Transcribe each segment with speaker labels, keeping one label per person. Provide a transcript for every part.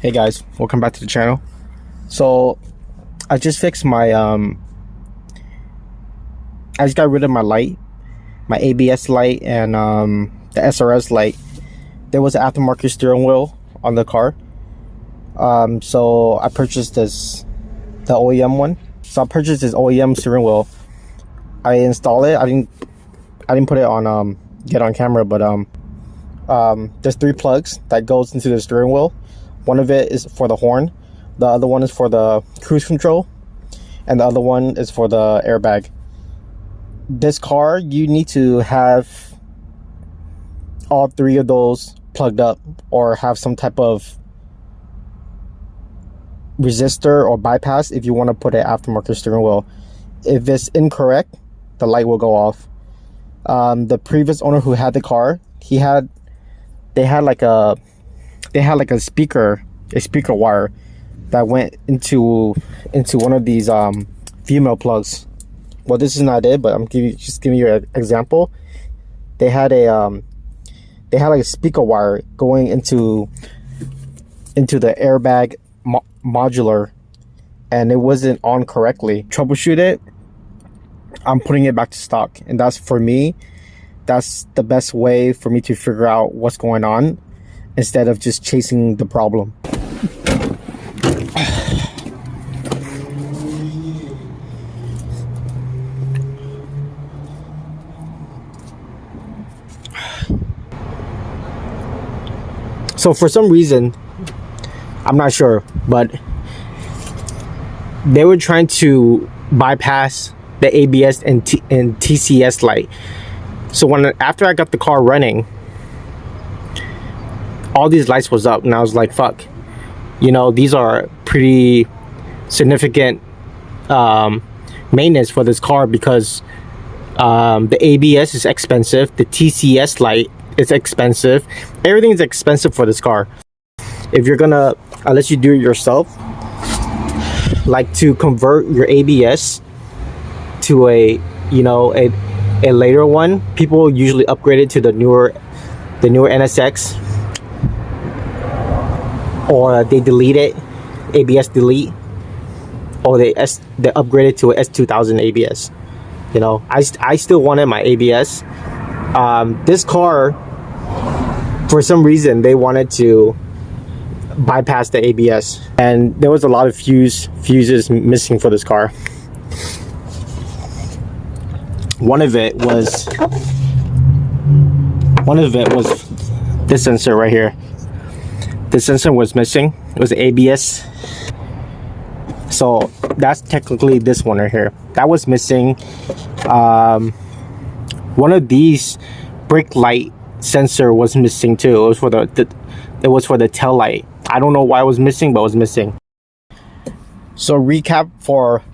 Speaker 1: Hey guys, welcome back to the channel. So I just fixed my I just got rid of my light, my ABS light, and the SRS light. There was an aftermarket steering wheel on the car, so I purchased the OEM one. So I purchased this OEM steering wheel. I installed it. I didn't put it on get on camera, but there's 3 plugs that goes into the steering wheel. One of it is for the horn, the other one is for the cruise control, and the other one is for the airbag. This car, you need to have all 3 of those plugged up or have some type of resistor or bypass if you want to put an aftermarket steering wheel. If it's incorrect, the light will go off. The previous owner who had the car, they had like a speaker wire that went into one of these female plugs. Well, this is not it, but I'm just giving you an example. They had like a speaker wire going into the airbag modular, and it wasn't on correctly. Troubleshoot it. I'm putting it back to stock, and that's the best way for me to figure out what's going on, instead of just chasing the problem. So for some reason, I'm not sure, but they were trying to bypass the ABS and TCS light. So after I got the car running, all these lights was up, and I was like, fuck, these are pretty significant maintenance for this car, because the ABS is expensive, the TCS light is expensive, everything is expensive for this car. If you're gonna, unless you do it yourself, like to convert your ABS to a later one, people usually upgrade it to the newer Nssx, or they delete it, ABS delete, or they upgrade it to a S2000 ABS. I still wanted my ABS. This car, for some reason, they wanted to bypass the ABS, and there was a lot of fuses missing for this car. One of it was this sensor right here. This sensor was missing. It was ABS. So that's technically this one right here. That was missing. One of these brake light sensor was missing too. It was for the tail light. I don't know why it was missing, but it was missing. So recap for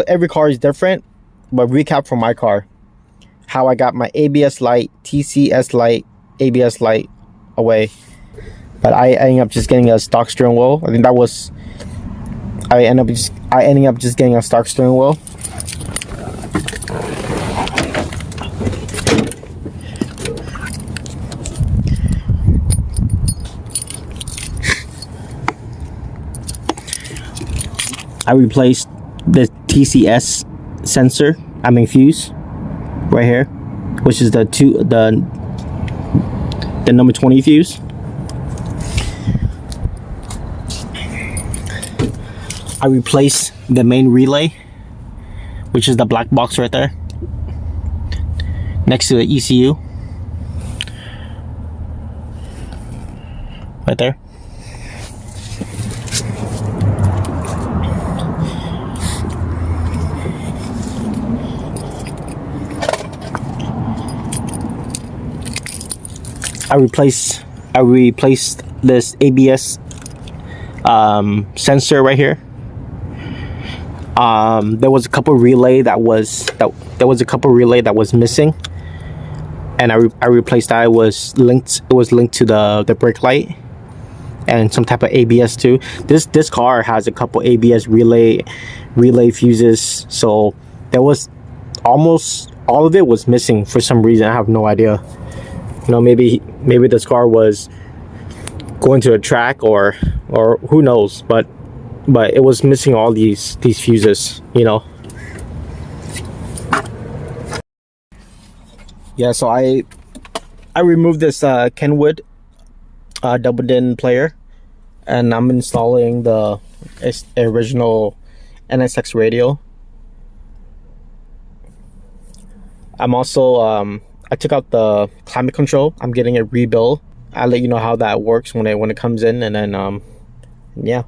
Speaker 1: every car is different, but recap for my car, how I got my ABS light, TCS light, ABS light away. But I ended up just getting a stock steering wheel. I think I ended up just getting a stock steering wheel. I replaced the TCS sensor, fuse right here, which is the number 20 fuse. I replaced the main relay, which is the black box right there next to the ECU right there. I replaced this ABS sensor right here. There was a couple relay that was missing, and I replaced that. It was linked to the brake light and some type of ABS too. This car has a couple ABS relay fuses, so there was almost all of it was missing for some reason. I have no idea. Maybe this car was going to a track or who knows, but it was missing all these fuses, you know. Yeah, so I removed this Kenwood double din player, and I'm installing the original Nssx radio. I'm also I took out the climate control. I'm getting it rebuilt. I'll let you know how that works when it comes in, and then yeah.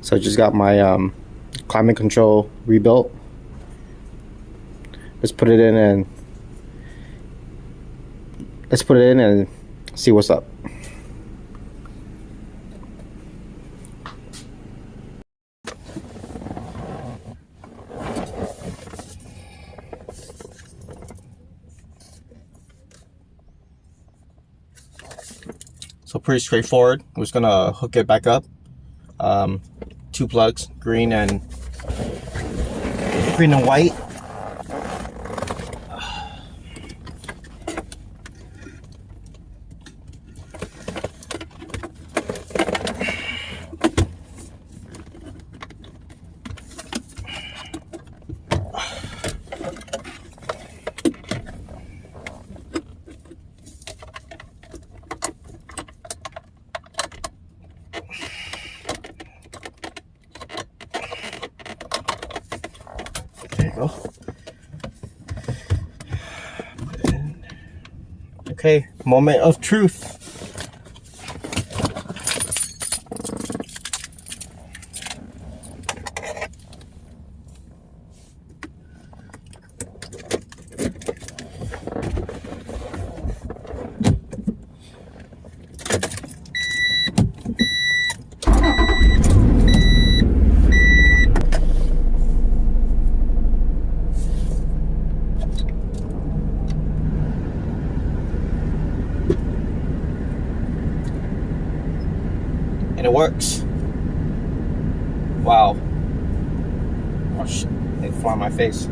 Speaker 1: So I just got my climate control rebuilt. Let's put it in and see what's up. So pretty straightforward. We're just gonna hook it back up. 2 plugs, green and white. There you go. Okay, moment of truth. And it works. Wow. Oh shit, they fly in my face.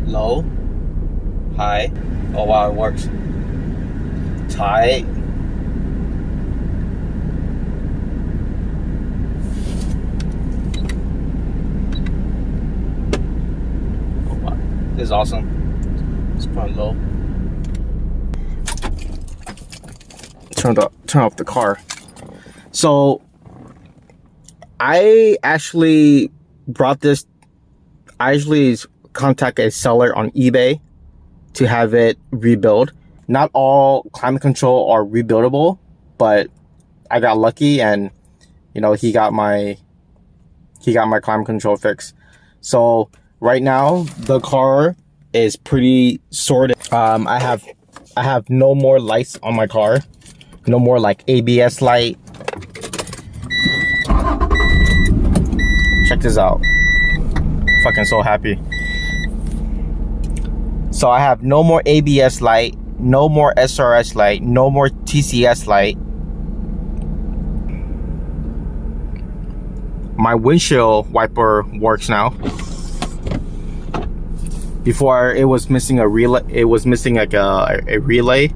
Speaker 1: Low, high. Oh wow, it works. Tight. Oh wow, this is awesome. Let's put it low. Turn off the car. So I actually contact a seller on eBay to have it rebuild. Not all climate control are rebuildable, but I got lucky, and you know, he got my climate control fixed. So right now the car is pretty sorted. I have no more lights on my car. No more like ABS light. Check this out. Fucking so happy. So I have no more ABS light, no more SRS light, no more TCS light. My windshield wiper works now. Before it was missing a relay. It was missing like a relay.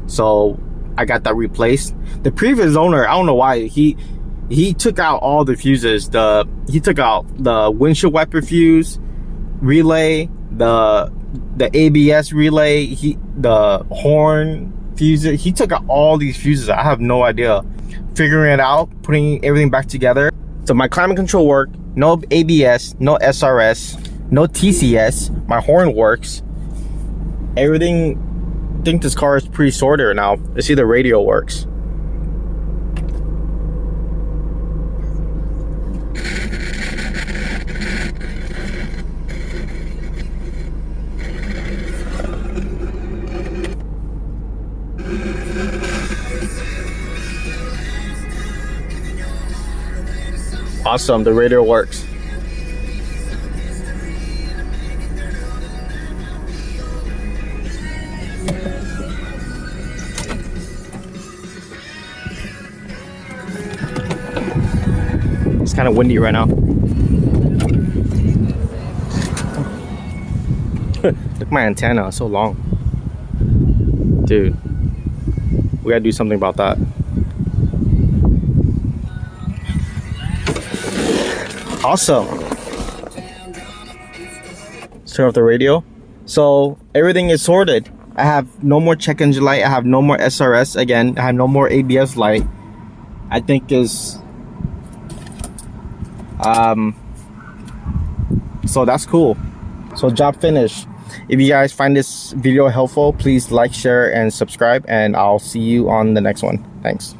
Speaker 1: So I got that replaced. The previous owner, I don't know why, he took out all the fuses. He took out the windshield wiper fuse, relay, the ABS relay, the horn fuses. He took out all these fuses. I have no idea. Figuring it out, putting everything back together. So my climate control worked. No ABS, no SRS, no TCS. My horn works. Everything. I think this car is pretty sorted now. Let's see the radio works. Awesome, the radio works. It's kind of windy right now. Look at my antenna, it's so long. Dude, we gotta do something about that. Awesome. Let's turn off the radio. So everything is sorted. I have no more check engine light. I have no more SRS again. I have no more ABS light. I think is so that's cool. So job finished. If you guys find this video helpful, please like, share, and subscribe, and I'll see you on the next one. Thanks.